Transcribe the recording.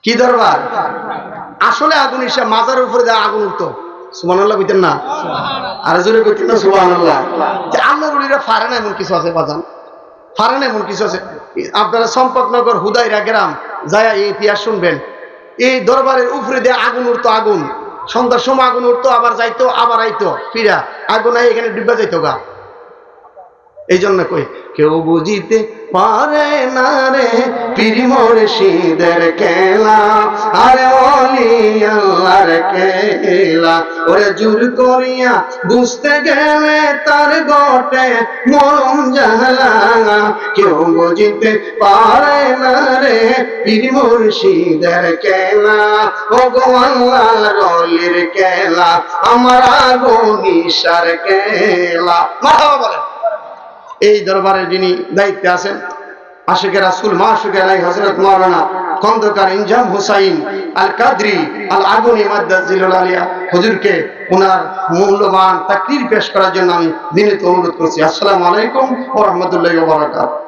কি দরবার? আসলে আগুন এসে মাজারের উপরে দেওয়া আগুন উঠতো। সুবহানাল্লাহ কইতেন না? আর জোরে কইতেন না সুবহানাল্লাহ? যে আল্লাহর ওলিরা পারে না এমন কিছু আছে বাজান, পারে না এমন কিছু আছে। আপনারা সম্পদনগর হুদাইরা গ্রাম যায় এই ইতিহাস শুনবেন। এই দরবারের উপরে দিয়ে আগুন উঠতো, আগুন সন্ধ্যার সময় আগুন উঠতো, আবার যাইতো, আবার আইতো ফিরা, আগুন আই এখানে ডুবা যাইতো গা। এই জন্য কই, কেউ বুঝিতে পারে না রে পীর মুর্শিদের খেলা, আরে ওলি আল্লাহর খেলা। ওরে জোর করিয়া বুঝতে গেলে তার গটে মরম জ্বালা। কেউ বুঝিতে পারে না রে পীর মুর্শিদের খেলা, ও গো আল্লাহর ওলির খেলা, আমার আগুনিসার খেলা। মারহাবা বলেন। এই দরবারে যিনি দায়িত্বে আছেন আশিকে রাসূল মাশুকে আলাইহি হযরত মাওলানা খন্দকার ইনজাম হুসাইন আল কাদরি আল আগুনি মাদ্দাজিলুল আলিয়া হুজুরকে ওনার মূল্যবান তাকরীর পেশ করার জন্য আমি বিনীত অনুরোধ করছি। আসসালামু আলাইকুম ওয়া রাহমাতুল্লাহি ওয়া বারাকাতুহু।